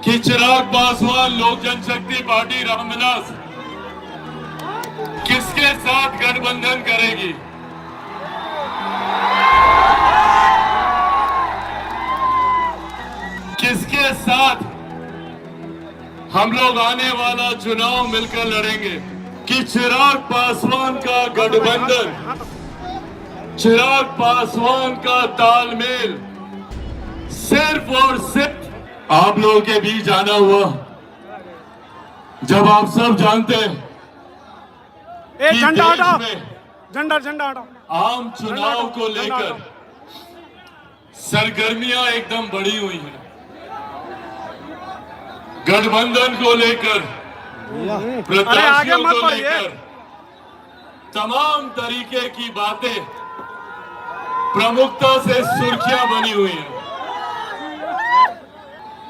कि चिराग पासवान लोक जनशक्ति पार्टी रामविलास किसके साथ गठबंधन करेगी। किसके साथ हम लोग आने वाला चुनाव मिलकर लड़ेंगे। कि चिराग पासवान का गठबंधन, चिराग पासवान का तालमेल सिर्फ और सिर्फ आप लोगों के बीच आना हुआ जब आप सब जानते हैं कि देश में झंडा आम चुनाव को लेकर सरगर्मियां एकदम बढ़ी हुई हैं। गठबंधन को लेकर, प्रत्याशियों को लेकर तमाम तरीके की बातें प्रमुखता से सुर्खियां बनी हुई हैं।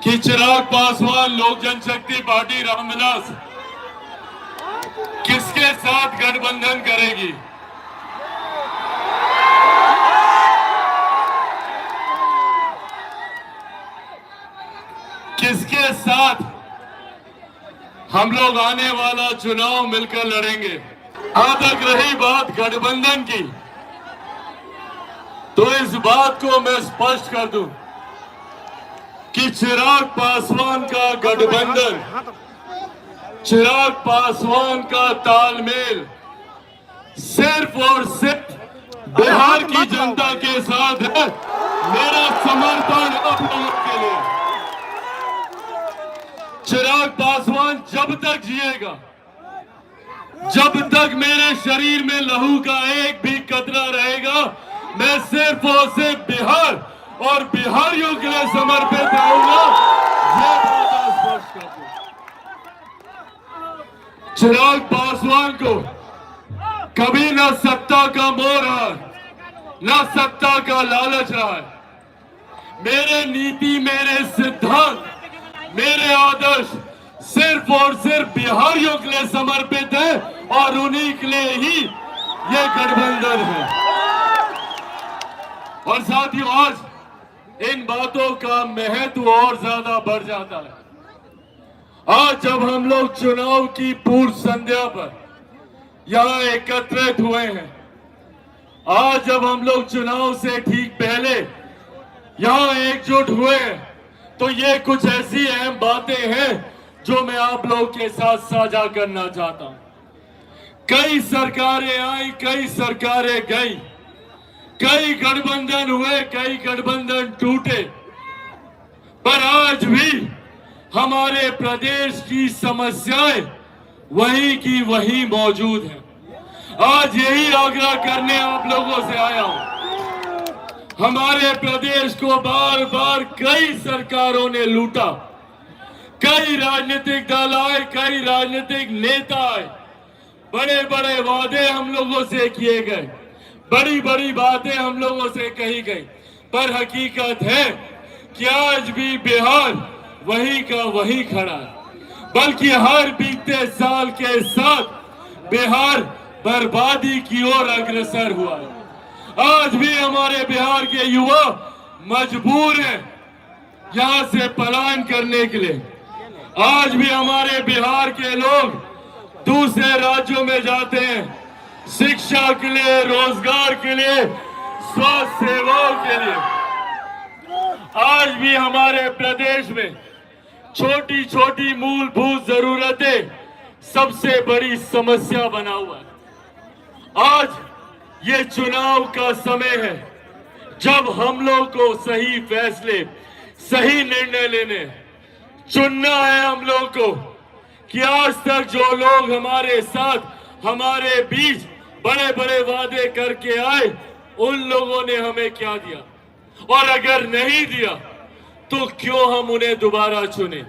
कि चिराग पासवान लोक जनशक्ति पार्टी रामविलास किसके साथ गठबंधन करेगी। किसके साथ हम लोग आने वाला चुनाव मिलकर लड़ेंगे। आज तक रही बात गठबंधन की, तो इस बात को मैं स्पष्ट कर दूं कि चिराग पासवान का गठबंधन, चिराग पासवान का तालमेल सिर्फ और सिर्फ बिहार की जनता के साथ है। मेरा समर्थन आप लोगों के लिए। चिराग पासवान जब तक जिएगा, जब तक मेरे शरीर में लहू का एक भी कतरा रहेगा, मैं सिर्फ और सिर्फ बिहार और बिहारियों के लिए समर्पित रहूंगा। ये बात आज स्पष्ट कर दूं। चिराग पासवान को कभी न सत्ता का मोह रहा, न सत्ता का लालच रहा है। मेरे नीति, मेरे सिद्धांत, मेरे आदर्श सिर्फ और सिर्फ बिहारियों के लिए समर्पित है और उन्हीं के लिए ही ये गठबंधन है। और साथियों, आज इन बातों का महत्व और ज्यादा बढ़ जाता है। आज जब हम लोग चुनाव की पूर्व संध्या पर यहां एकत्रित हुए हैं, आज जब हम लोग चुनाव से ठीक पहले यहां एकजुट हुए हैं, तो ये कुछ ऐसी अहम बातें हैं जो मैं आप लोगों के साथ साझा करना चाहता हूं। कई सरकारें आई, कई सरकारें गई, कई गठबंधन हुए, कई गठबंधन टूटे, पर आज भी हमारे प्रदेश की समस्याएं वही की वही मौजूद हैं। आज यही आग्रह करने आप लोगों से आया हूं। हमारे प्रदेश को बार बार कई सरकारों ने लूटा, कई राजनीतिक दल आए, कई राजनीतिक नेता आए, बड़े बड़े वादे हम लोगों से किए गए, बड़ी बड़ी बातें हम लोगों से कही गई, पर हकीकत है कि आज भी बिहार वही का वही खड़ा है। बल्कि हर बीते साल के साथ बिहार बर्बादी की ओर अग्रसर हुआ है। आज भी हमारे बिहार के युवा मजबूर हैं यहां से पलायन करने के लिए। आज भी हमारे बिहार के लोग दूसरे राज्यों में जाते हैं, शिक्षा के लिए, रोजगार के लिए, स्वास्थ्य सेवाओं के लिए। आज भी हमारे प्रदेश में छोटी छोटी मूलभूत जरूरतें सबसे बड़ी समस्या बना हुआ है। आज ये चुनाव का समय है जब हम लोग को सही फैसले, सही निर्णय लेने, चुनना है हम लोग को कि आज तक जो लोग हमारे साथ, हमारे बीच बड़े बड़े वादे करके आए, उन लोगों ने हमें क्या दिया, और अगर नहीं दिया तो क्यों हम उन्हें दोबारा चुने।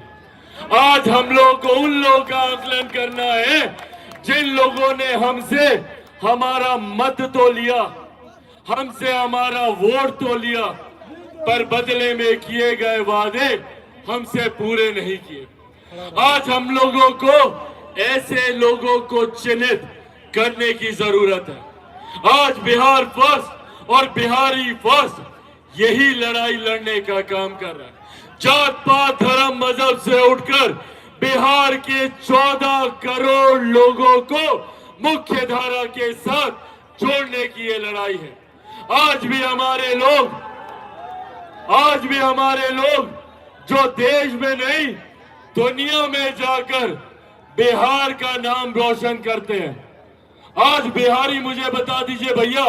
आज हम लोग को उन लोगों का आकलन करना है जिन लोगों ने हमसे हमारा मत तो लिया, हमसे हमारा वोट तो लिया, पर बदले में किए गए वादे हमसे पूरे नहीं किए। आज हम लोगों को ऐसे लोगों को चिन्हित करने की जरूरत है। आज बिहार फर्स्ट और बिहारी फर्स्ट यही लड़ाई लड़ने का काम कर रहा है। जात पात धर्म मजहब से उठकर बिहार के 14 करोड़ लोगों को मुख्य धारा के साथ जोड़ने की ये लड़ाई है। आज भी हमारे लोग जो देश में नहीं दुनिया में जाकर बिहार का नाम रोशन करते हैं। आज बिहारी, मुझे बता दीजिए भैया,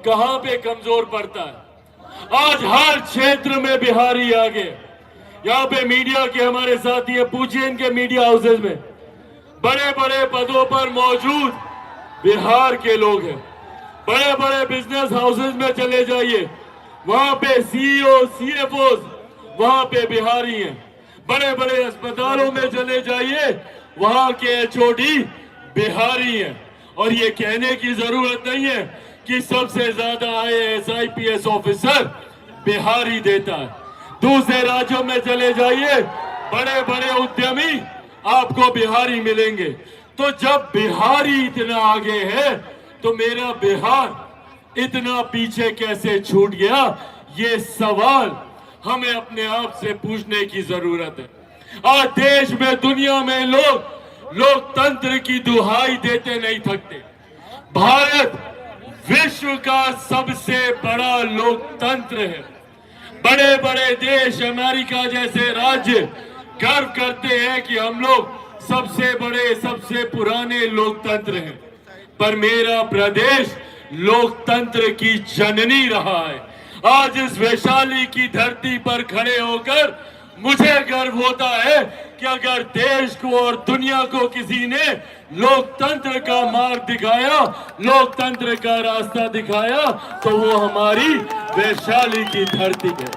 कहां पे कमजोर पड़ता है? आज हर क्षेत्र में बिहारी आगे। यहाँ पे मीडिया के हमारे साथी हैं, पूछिए इनके मीडिया हाउसेज में बड़े बड़े पदों पर मौजूद बिहार के लोग हैं। बड़े बड़े बिजनेस हाउसेज में चले जाइए, वहां पे सीईओ सीएफओ वहां पे बिहारी हैं। बड़े बड़े अस्पतालों में चले जाइए, वहां के एचओडी बिहारी हैं। और ये कहने की जरूरत नहीं है कि सबसे ज्यादा आईएएस आईपीएस ऑफिसर बिहारी देता है। दूसरे राज्यों में चले जाइए, बड़े बड़े उद्यमी आपको बिहारी मिलेंगे। तो जब बिहारी इतना आगे है तो मेरा बिहार इतना पीछे कैसे छूट गया, ये सवाल हमें अपने आप से पूछने की जरूरत है। आज देश में, दुनिया में लोग लोकतंत्र की दुहाई देते नहीं थकते। भारत विश्व का सबसे बड़ा लोकतंत्र है। बड़े बड़े देश, अमेरिका जैसे राज्य गर्व करते हैं कि हम लोग सबसे बड़े, सबसे पुराने लोकतंत्र हैं। पर मेरा प्रदेश लोकतंत्र की जननी रहा है। आज इस वैशाली की धरती पर खड़े होकर मुझे गर्व होता है कि अगर देश को और दुनिया को किसी ने लोकतंत्र का मार्ग दिखाया, लोकतंत्र का रास्ता दिखाया, तो वो हमारी वैशाली की धरती है।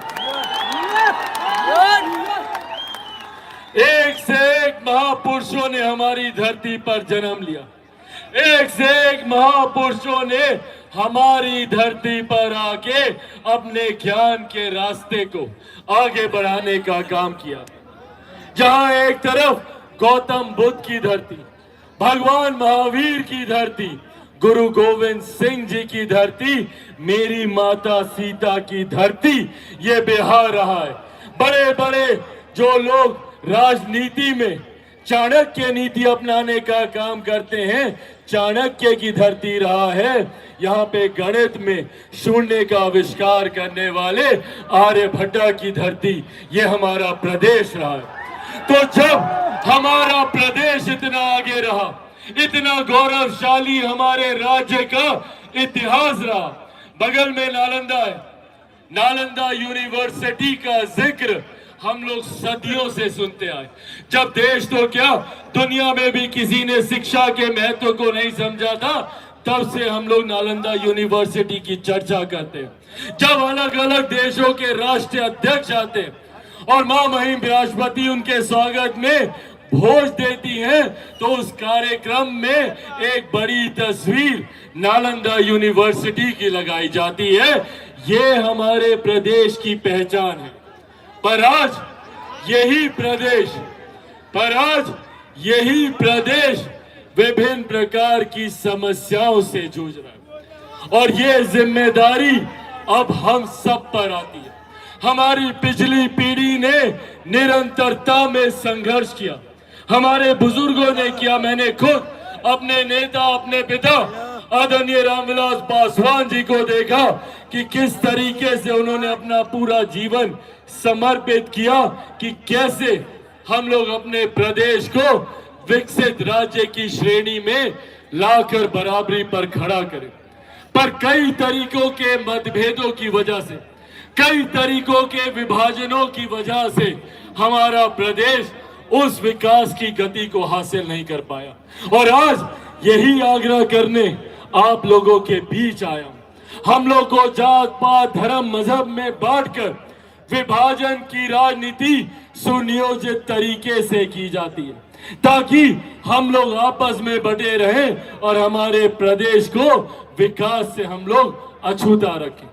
एक से एक महापुरुषों ने हमारी धरती पर जन्म लिया। एक से एक महापुरुषों ने हमारी धरती पर आके अपने ज्ञान के रास्ते को आगे बढ़ाने का काम किया। जहां एक तरफ गौतम बुद्ध की धरती, भगवान महावीर की धरती, गुरु गोविंद सिंह जी की धरती, मेरी माता सीता की धरती, ये बिहार रहा है। बड़े बड़े जो लोग राजनीति में चाणक्य नीति अपनाने का काम करते हैं, चाणक्य की धरती रहा है। यहाँ पे गणित में शून्य का आविष्कार करने वाले आर्यभट्टा की धरती, ये हमारा प्रदेश रहा है। तो जब हमारा प्रदेश इतना आगे रहा, इतना गौरवशाली हमारे राज्य का इतिहास रहा, बगल में नालंदा है, नालंदा यूनिवर्सिटी का जिक्र हम लोग सदियों से सुनते आए। जब देश तो क्या, दुनिया में भी किसी ने शिक्षा के महत्व को नहीं समझा था, तब से हम लोग नालंदा यूनिवर्सिटी की चर्चा करते हैं। जब अलग अलग देशों के राष्ट्रीय अध्यक्ष आते और मां महिम राष्ट्रपति उनके स्वागत में भोज देती हैं, तो उस कार्यक्रम में एक बड़ी तस्वीर नालंदा यूनिवर्सिटी की लगाई जाती है। ये हमारे प्रदेश की पहचान है। पर आज यही प्रदेश विभिन्न प्रकार की समस्याओं से जूझ रहा है। और ये जिम्मेदारी अब हम सब पर आती है। हमारी पिछली पीढ़ी ने निरंतरता में संघर्ष किया, हमारे बुजुर्गों ने किया। मैंने खुद अपने नेता, अपने पिता आदरणीय रामविलास पासवान जी को देखा कि किस तरीके से उन्होंने अपना पूरा जीवन समर्पित किया कि कैसे हम लोग अपने प्रदेश को विकसित राज्य की श्रेणी में लाकर बराबरी पर खड़ा करें। पर कई तरीकों के मतभेदों की वजह से, कई तरीकों के विभाजनों की वजह से हमारा प्रदेश उस विकास की गति को हासिल नहीं कर पाया। और आज यही आग्रह करने आप लोगों के बीच आया हूं। हम लोग को जात पात धर्म मजहब में बांटकर विभाजन की राजनीति सुनियोजित तरीके से की जाती है, ताकि हम लोग आपस में बटे रहें और हमारे प्रदेश को विकास से हम लोग अछूता रखें।